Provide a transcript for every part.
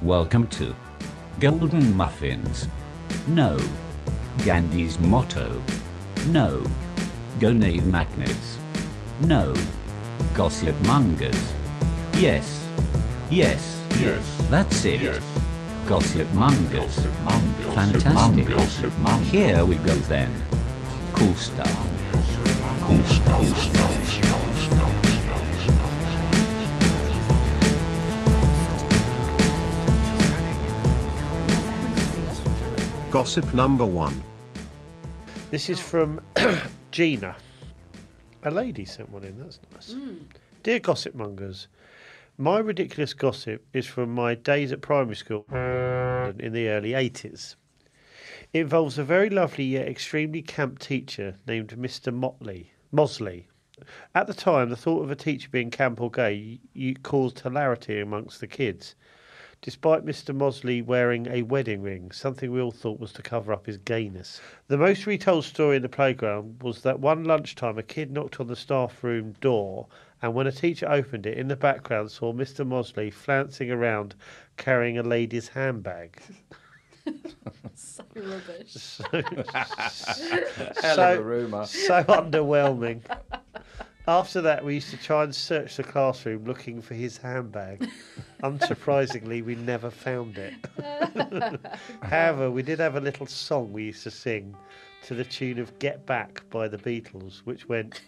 Welcome to Golden Muffins. No. Gandhi's motto. No. Gonade magnets. No. Gossipmongers. Yes. Yes. Yes. That's it. Yes. Gossipmongers. Fantastic. Here we go then. Cool stuff. Gossip number 1. This is from Gina. A lady sent one in, that's nice. Dear Gossipmongers, my ridiculous gossip is from my days at primary school in the early 80s. It involves a very lovely yet extremely camp teacher named Mr. Mosley. At the time, the thought of a teacher being camp or gay caused hilarity amongst the kids. Despite Mr. Mosley wearing a wedding ring, something we all thought was to cover up his gayness. The most retold story in the playground was that one lunchtime a kid knocked on the staff room door, and when a teacher opened it, in the background saw Mr. Mosley flouncing around carrying a lady's handbag. So rubbish. Hell of a rumour. So underwhelming. After that, we used to try and search the classroom looking for his handbag. Unsurprisingly, we never found it. However, we did have a little song we used to sing to the tune of Get Back by the Beatles, which went,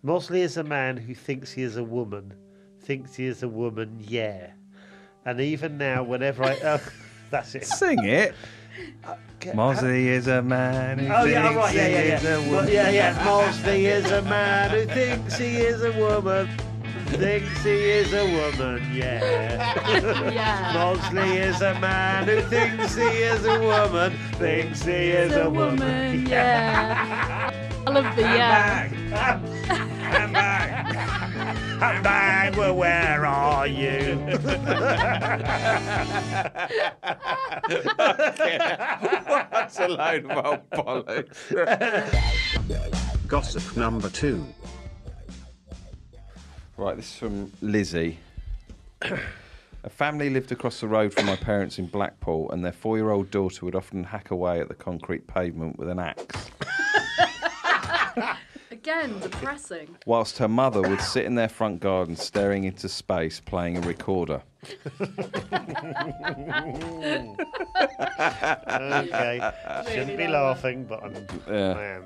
Mosley is a man who thinks he is a woman, yeah. And even now, whenever I... that's it. Sing it. Mosley is a man who thinks he is a woman. Mosley is a man who thinks he is a woman. Thinks he is a woman, yeah. Mosley is a man who thinks he is a woman. Thinks he is a woman, yeah. I love the yeah. Handbag, well, where are you? That's a load of old bollocks. Gossip number 2. Right, this is from Lizzie. A family lived across the road from my parents in Blackpool, and their 4-year-old daughter would often hack away at the concrete pavement with an axe. Again, depressing. Whilst her mother would sit in their front garden staring into space playing a recorder. Okay, shouldn't be laughing, but I am.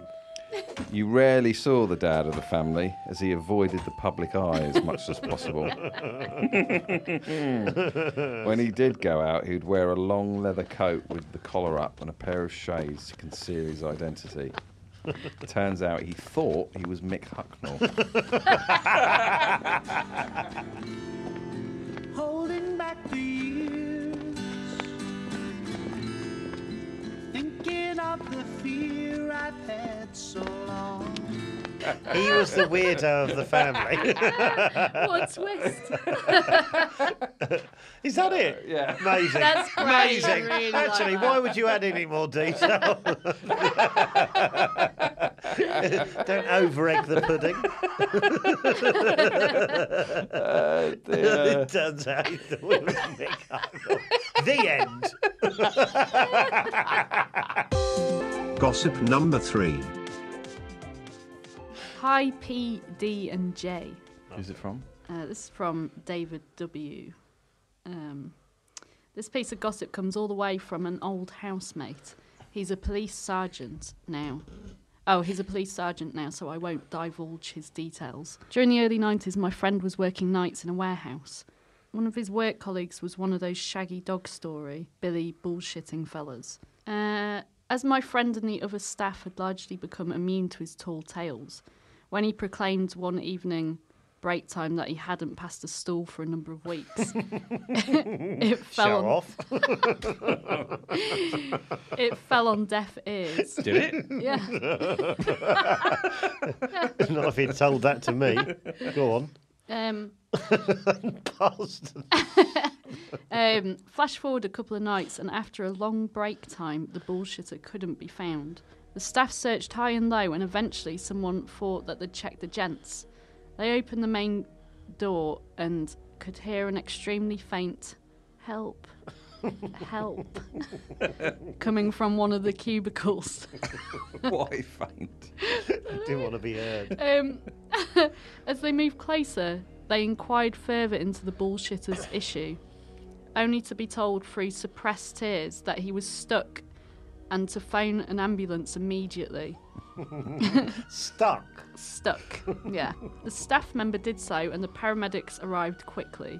You rarely saw the dad of the family, as he avoided the public eye as much as possible. When he did go out, he'd wear a long leather coat with the collar up and a pair of shades to conceal his identity. Turns out he thought he was Mick Hucknall. Holding back the years, thinking of the fear I've had so long. He was the weirdo of the family. What a twist. Is that it? Yeah. That's Amazing. great. Amazing. I really Actually, like why that. would you add any more detail? Don't over-egg the pudding. It turns out he thought it was Mick Hucknall. The end. Gossip number 3. Hi, P, D and J. Who's it from? This is from David W. This piece of gossip comes all the way from an old housemate. He's a police sergeant now. He's a police sergeant now, so I won't divulge his details. During the early 90s, my friend was working nights in a warehouse. One of his work colleagues was one of those shaggy dog story, Billy bullshitting fellas. As my friend and the other staff had largely become immune to his tall tales, when he proclaimed one evening break time that he hadn't passed a stool for a number of weeks, it fell on deaf ears. Did it? Yeah. Not if he'd told that to me. Go on. Flash forward a couple of nights, and after a long break time, the bullshitter couldn't be found. The staff searched high and low, and eventually someone thought that they'd checked the gents. They opened the main door and could hear an extremely faint Help. Help. Coming from one of the cubicles. Why faint? Didn't want to be heard. As they moved closer, they inquired further into the bullshitter's issue, only to be told through suppressed tears that he was stuck and to phone an ambulance immediately. Stuck. Stuck, yeah. The staff member did so and the paramedics arrived quickly.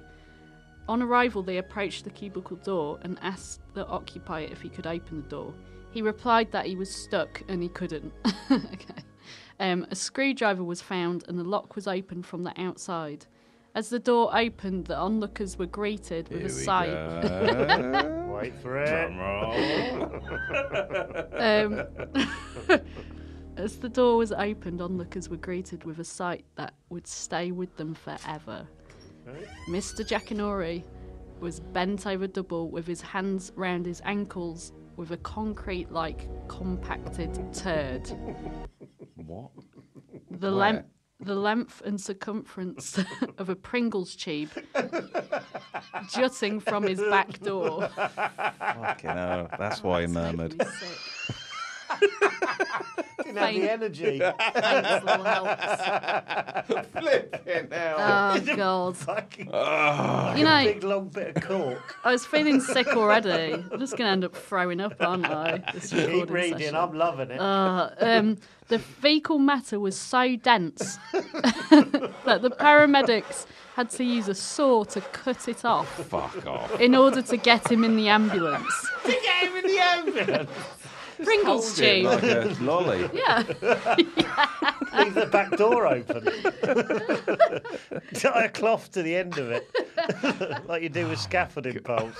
On arrival, they approached the cubicle door and asked the occupier if he could open the door. He replied that he was stuck and he couldn't. Okay. A screwdriver was found and the lock was opened from the outside. As the door opened, the onlookers were greeted with a sigh. Wait for it. As the door was opened, onlookers were greeted with a sight that would stay with them forever. Right. Mr. Jackanory was bent over double with his hands round his ankles with a concrete-like compacted turd. What? The length and circumference of a Pringles tube jutting from his back door. Fucking hell. That's why he murmured. Didn't have the energy. Thanks, little helps. Flipping hell. Oh, God. Fucking You know, big long bit of cork. I was feeling sick already. I'm just going to end up throwing up, aren't I? This Keep recording reading. session. I'm loving it. The fecal matter was so dense that the paramedics had to use a saw to cut it off Fuck off. in order to get him in the ambulance. To get him in the ambulance. Pringles Hold it tube. like a lolly. Yeah. Leave the back door open. Tie a cloth to the end of it, like you do with scaffolding poles.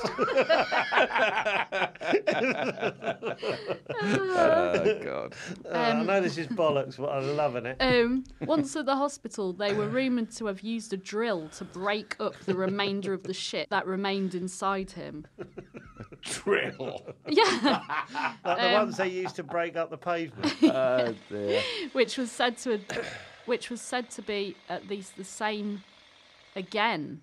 Oh, God. I know this is bollocks, but I'm loving it. Once at the hospital, they were rumoured to have used a drill to break up the remainder of the shit that remained inside him. Drill. Yeah. Like the ones they used to break up the pavement. Oh, dear. which was said to be at least the same again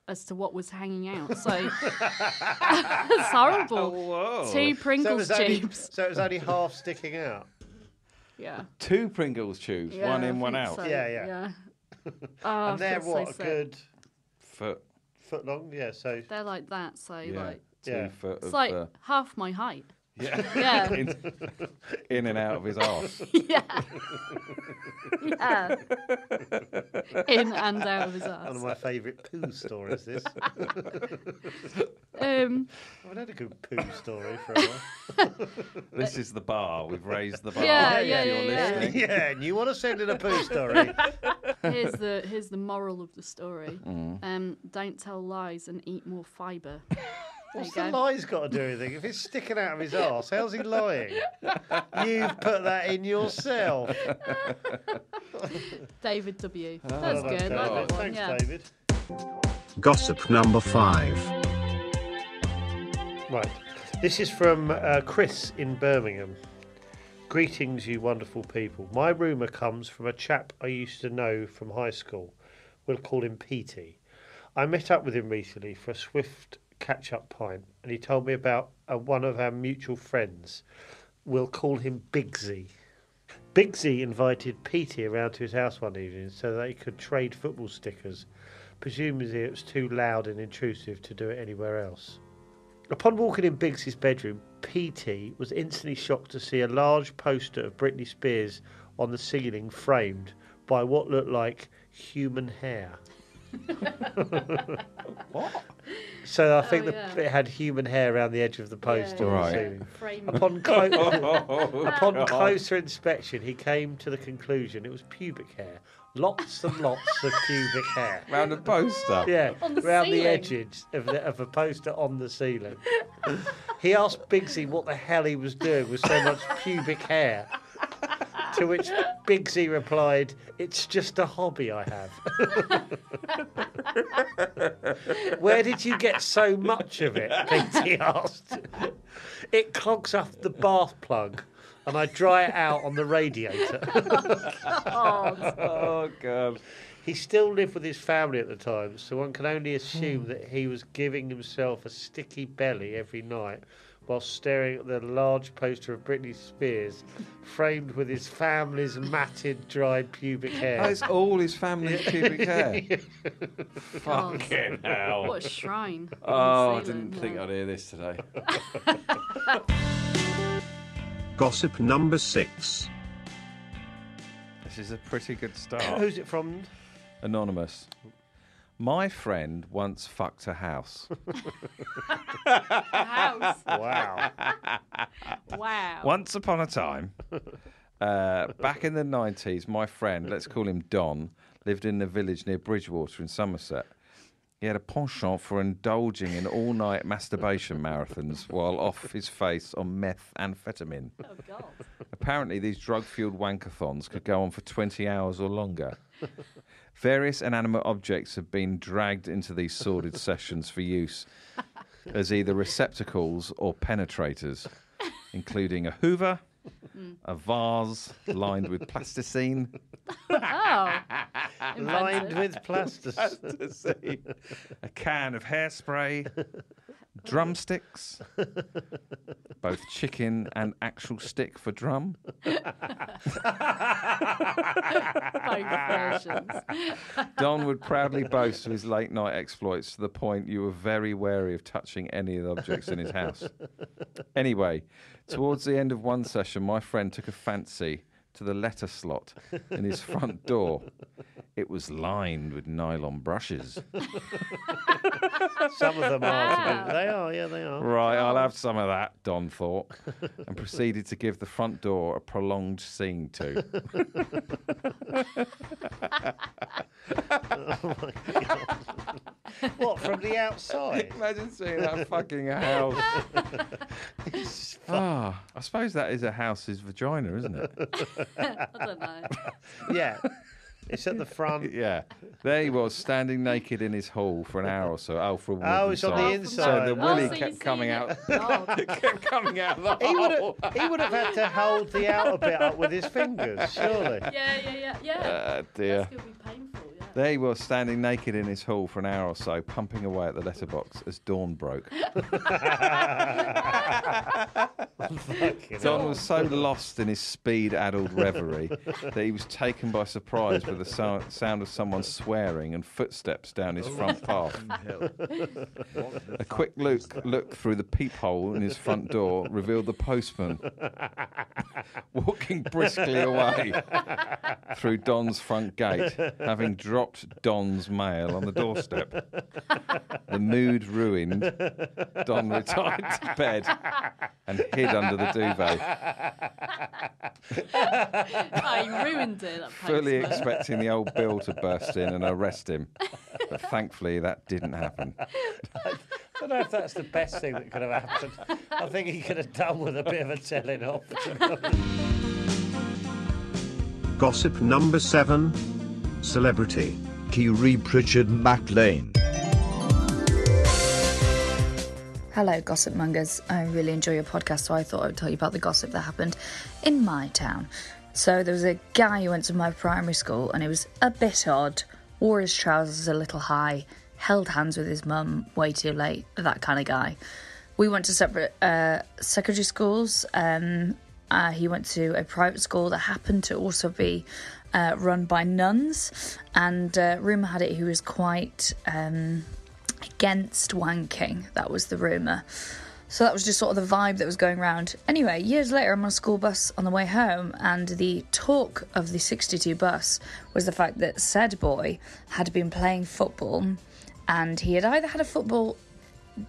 as to what was hanging out. So it's horrible. Whoa. Two Pringles tubes. So it was only half sticking out. Yeah. 2 Pringles tubes, Yeah, one I in, one think out. so, Yeah. Oh, And they're I feel what, so a sick. good Foot. foot long? Yeah, so They're like that, so Yeah. like 2 Yeah. foot it's of... like half my height. yeah. Yeah. in and out of his arse. Yeah. Yeah. In and out of his one of ass. my favourite poo stories, this. Um, I've had a good poo story for a while. This is the bar. We've raised the bar. Yeah, if yeah, you're yeah, yeah. listening. Yeah, and you want to send in a poo story? here's the moral of the story. Don't tell lies and eat more fibre. What's There the you go. lies got to do with anything? If it's sticking out of his arse, how's he lying? You've put that in yourself. David W. That's Oh, good. okay. I like that one. Thanks, Yeah. David. Gossip number 5. Right. This is from Chris in Birmingham. Greetings, you wonderful people. My rumour comes from a chap I used to know from high school. We'll call him Petey. I met up with him recently for a swift catch-up pint, and he told me about one of our mutual friends. We'll call him Biggsy. Biggsy invited Petey around to his house one evening so that he could trade football stickers. Presumably it was too loud and intrusive to do it anywhere else. Upon walking in Biggsy's bedroom, Petey was instantly shocked to see a large poster of Britney Spears on the ceiling framed by what looked like human hair. What? So I think yeah. it had human hair around the edge of the poster on the Right. ceiling. Frame. Upon Oh, God. closer inspection, he came to the conclusion it was pubic hair. Lots and lots of pubic hair. Round the poster. Yeah, On the around the ceiling. edges of a poster on the ceiling. He asked Biggsy what the hell he was doing with so much pubic hair. To which Biggsy replied, "It's just a hobby I have." "Where did you get so much of it?" Biggsy asked. "It clogs up the bath plug and I dry it out on the radiator." Oh, God. He still lived with his family at the time, so one can only assume that he was giving himself a sticky belly every night while staring at the large poster of Britney Spears framed with his family's matted, dried pubic hair. Oh, it's all his family's pubic hair. God. Fucking hell. What a shrine. Oh, I on the didn't ceiling, think yeah. I'd hear this today. Gossip number 6. This is a pretty good start. Who's it from? Anonymous. My friend once fucked a house. A house. Wow. Wow. Once upon a time, back in the 90s, my friend, let's call him Don, lived in a village near Bridgewater in Somerset. He had a penchant for indulging in all-night masturbation marathons while off his face on methamphetamine. Oh, God. Apparently, these drug-fueled wankathons could go on for 20 hours or longer. Various inanimate objects have been dragged into these sordid sessions for use as either receptacles or penetrators, including a hoover, a vase lined with plasticine, Oh. Lined Inventive. with plasticine. a can of hairspray, drumsticks, both chicken and actual stick for drum, Both versions. Don would proudly boast of his late night exploits to the point you were very wary of touching any of the objects in his house. Anyway, towards the end of one session, my friend took a fancy to the letter slot in his front door. It was lined with nylon brushes. Some of them Wow. are. They are, yeah, they are. Right, I'll have some of that, Don thought, and proceeded to give the front door a prolonged seeing to. What, from the outside? Imagine seeing that fucking house. I suppose that is a house's vagina, isn't it? I don't know. Yeah. It's at the front. Yeah. There he was, standing naked in his hall for an hour or so. Oh, for a Oh, it's on the inside. inside. So the willy so you kept see coming it. out. God. Kept coming out of the He hole. would have had to hold the outer bit up with his fingers, surely. Yeah. Dear. That's going to be painful, yeah. There he was, standing naked in his hall for an hour or so, pumping away at the letterbox as dawn broke. Don was so lost in his speed-addled reverie that he was taken by surprise with the sound of someone swearing and footsteps down his front path. A quick look through the peephole in his front door revealed the postman walking briskly away through Don's front gate, having dropped Don's mail on the doorstep. The mood ruined, Don retired to bed and hid under the duvet, Oh, you ruined it, that fully postman. expecting the old Bill to burst in and arrest him. But thankfully, that didn't happen. I don't know if that's the best thing that could have happened. I think he could have done with a bit of a telling off. Gossip number 7. Celebrity. Kiri Pritchard-McLean. Hello, Gossipmongers. I really enjoy your podcast, so I thought I would tell you about the gossip that happened in my town. So there was a guy who went to my primary school, and it was a bit odd. Wore his trousers a little high, held hands with his mum way too late, that kind of guy. We went to separate secondary schools. He went to a private school that happened to also be run by nuns, and rumour had it he was quite against wanking. That was the rumour. So that was just sort of the vibe that was going around. Anyway, years later, I'm on a school bus on the way home, and the talk of the 62 bus was the fact that said boy had been playing football, and he had either had a football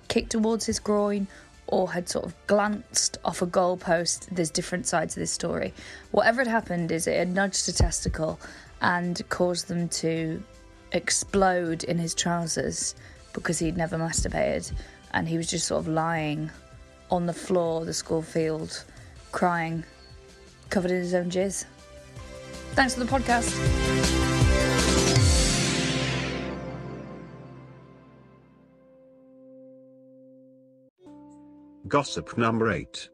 kicked towards his groin or had sort of glanced off a goalpost. There's different sides of this story. Whatever had happened is it had nudged a testicle and caused them to explode in his trousers because he'd never masturbated, and he was just sort of lying on the floor of the school field, crying, covered in his own jizz. Thanks for the podcast. Gossip number 8.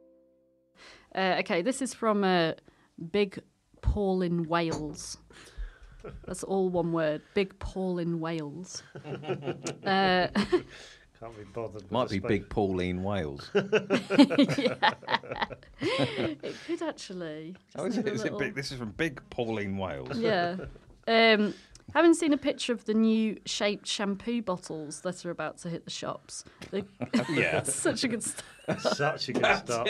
Okay, this is from Big Paul in Wales. That's all one word. Big Paul in Wales. Can't be bothered. with Might the be space. Big Pauline Wales. Yeah. It could actually. Oh, Just is it? have a Is it little- big? This is from Big Pauline Wales. Yeah. Haven't seen a picture of the new shaped shampoo bottles that are about to hit the shops. Yeah. Such a good start. Such a good start.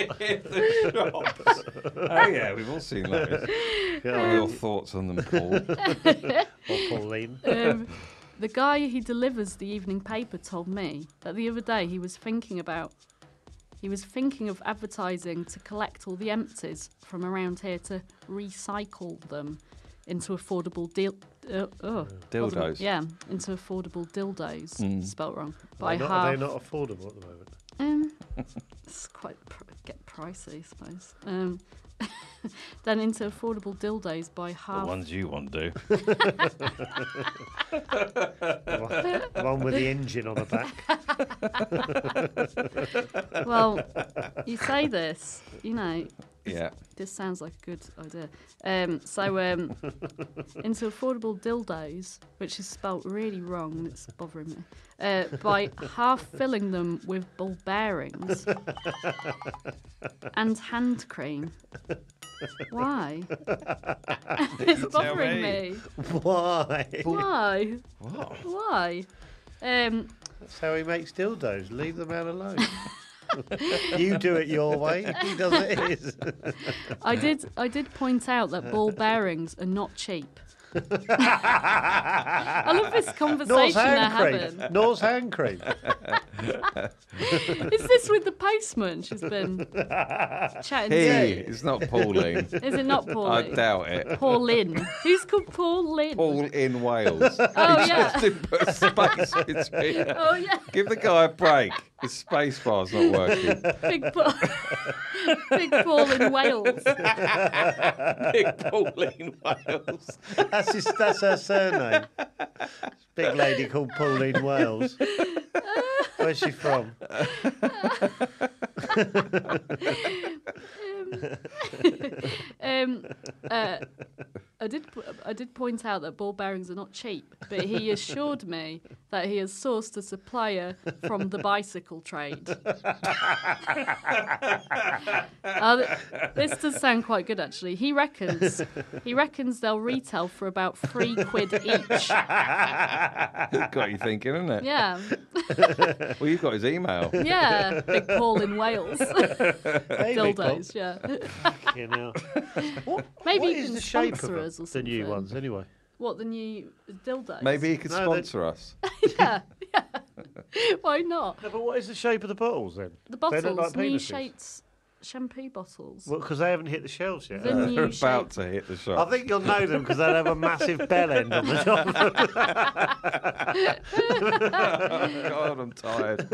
Oh yeah, we've all seen those. What are your thoughts on them, Paul? Or Pauline. The guy who delivers the evening paper told me that the other day he was thinking of advertising to collect all the empties from around here to recycle them into affordable Dildos. Yeah, into affordable dildos. Spelt wrong. By Are they half. not affordable at the moment? It's quite get pricey, I suppose. Then into affordable dildos by half. The ones you want to do. The one with the engine on the back. Well, you say this, you know. Yeah. This sounds like a good idea. Into affordable dildos, which is spelt really wrong, and it's bothering me, by half filling them with ball bearings and hand cream. Why? It's bothering me. Why? Why? What? Why? That's how he makes dildos. Leave the man alone. You do it your way. He does it his. I did point out that ball bearings are not cheap. I love this conversation Nor's they're hand having. cream. Nor's hand cream. Is this with the postman she's been chatting He. to? It's not Pauline. Is it not I Pauline? doubt it. Paulin. Who's called Paulin? Paul in Wales. Oh, He yeah. just didn't put a space between. Oh, yeah. Give the guy a break. His space bar's not working. Big Paul. Big Paul in Wales. Big Pauline Wales. That's her surname. Big lady called Pauline Wales. Where's she from? I did point out that ball bearings are not cheap, but he assured me that he has sourced a supplier from the bicycle trade. This does sound quite good, actually. He reckons they'll retail for about £3 each. Got you thinking, isn't it? Yeah, Well, you've got his email. yeah. Big Paul in Wales. Dildos, yeah. You know. Maybe What you is can the shape of sponsor them? us or The something. new ones, anyway. What, the new dildos? Maybe he could No, sponsor us. Yeah. Why not? No, but what is the shape of the bottles then? The They look bottles, like new penises. shaped shampoo bottles. Well, because they haven't hit the shelves yet. The They're new about shape. to hit the I shop. think you'll know them because they'll have a massive bell end on the top. God, I'm tired.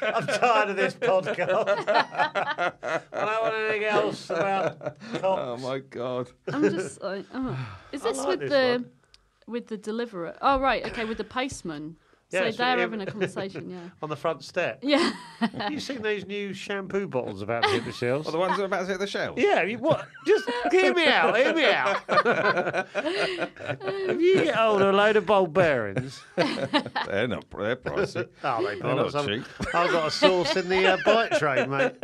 I'm tired of this podcast. I don't want anything else about cocks. Oh my God. I'm just like, oh. Is I this like with this the one. with the deliverer? Oh right, okay, with the postman. Yeah, So it's they're with having him. a conversation, yeah. On the front step. Yeah. Have you seen those new shampoo bottles about to hit the shelves? Well, the ones that are about to hit the shelves. Yeah, what? Just hear me out, hear me out. If you get hold of a load of ball bearings, They're pricey. oh, they They're not bollocks. cheap. I've got a sauce in the bike train, mate.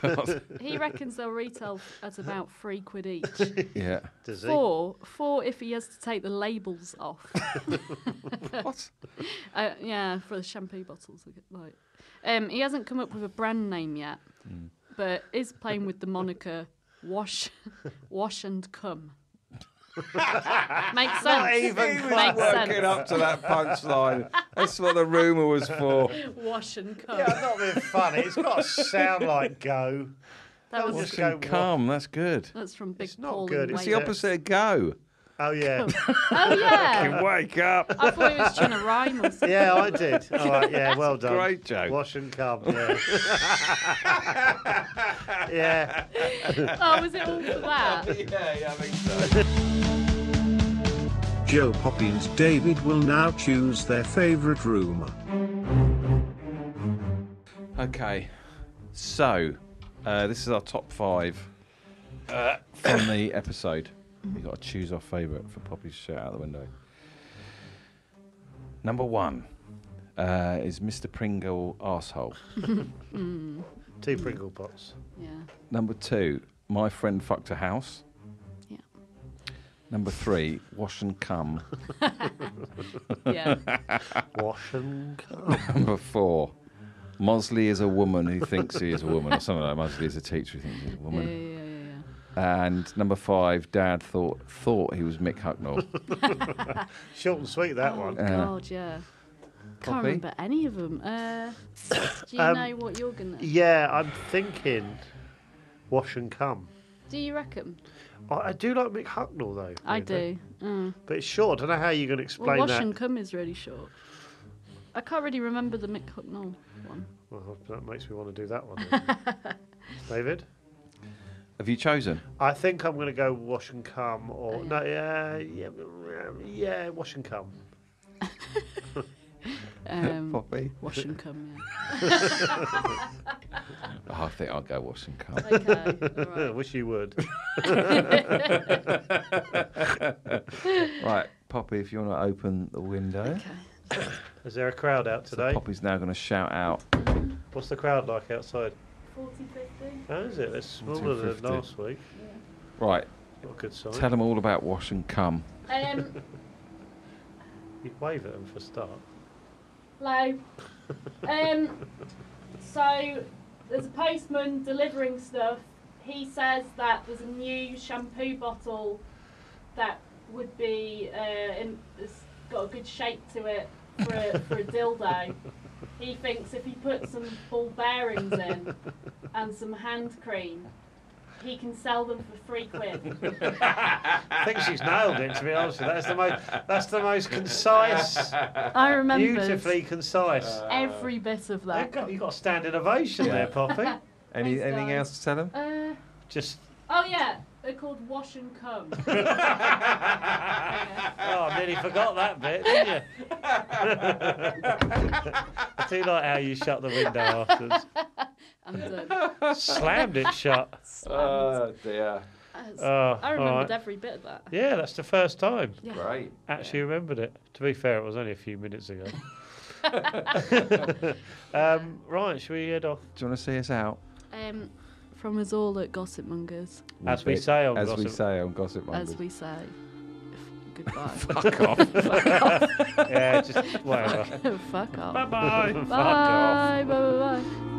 God. He reckons they'll retail at about £3 each. Yeah. Does he? Four if he has to take the labels off. What? Yeah, for the shampoo bottles. Like, he hasn't come up with a brand name yet, but is playing with the moniker Wash and Cum. Makes sense. Not even He was Makes working sense. up to that punchline. That's what the rumour was for. Wash and Cum. Yeah, not being funny. It's got to sound like go. That was, Just go Come, that's good. that's from Big It's not Paul good, in It's is the it? Wales. opposite of go. Oh, yeah. Oh yeah. Wake up. I thought he was trying to rhyme or something. Yeah, I did. All right, yeah, well done. Great joke. Wash and come, yeah. Yeah. Oh, was it all for that? Yeah, I think so. Joe Poppy and David will now choose their favourite room. Okay, so this is our top 5 from the episode. You've got to choose our favourite for Poppy's shout out the window. Number 1 is Mr. Pringle arsehole. 2 Pringle pots. Yeah. Number 2, my friend fucked a house. Yeah. Number 3, wash and cum. Yeah. Wash and cum. Number 4, Mosley is a woman who thinks he is a woman, or something like that. Mosley is a teacher who thinks he's a woman. Yeah. And number 5, Dad thought he was Mick Hucknall. Short and sweet, that one. God, yeah. Poppy? Can't remember any of them. Do you know what you're gonna? Yeah, I'm thinking wash and cum. Do you reckon? I do like Mick Hucknall, though. I weirdly. do. But it's short. I don't know how you're going to explain Wash that. and cum is really short. I can't really remember the Mick Hucknall one. Well, that makes me want to do that one. Then. David? Have you chosen? I think I'm going to go wash and cum, or yeah, wash and cum. Poppy? Wash and cum, I think I'll go wash and cum. Okay, all I right. wish you would. Right, Poppy, if you want to open the window. Okay. Is there a crowd out So today? Poppy's now going to shout out. What's the crowd like outside? 40, 50. How is it? It's smaller than 250. last week. Right, Not a good sign. tell them all about wash and cum. You wave at them for a start. Hello. So there's a postman delivering stuff. He says that there's a new shampoo bottle that would be it's got a good shape to it for a dildo. He thinks if he puts some ball bearings in and some hand cream, he can sell them for £3. I think she's nailed it, to be honest with you. That's the most concise, I remember beautifully concise. every bit of that. You've got a standing ovation there, Poppy. Anything guys. else to tell them? Just, Oh yeah, they're called wash and cum. oh, I nearly forgot that bit, didn't you? I do like how you shut the window afterwards. I'm done. Slammed it shut. Oh, dear. I remembered alright. every bit of that. Yeah, that's the first time. Yeah. Great. Actually remembered it. To be fair, it was only a few minutes ago. Right, shall we head off? Do you want to see us out? From us all at Gossipmongers, As we say on As we Gossip. say on Gossipmongers. as we say, goodbye. Fuck off. Yeah, just whatever. Fuck off. Bye-bye. Bye. Bye. Bye. Bye.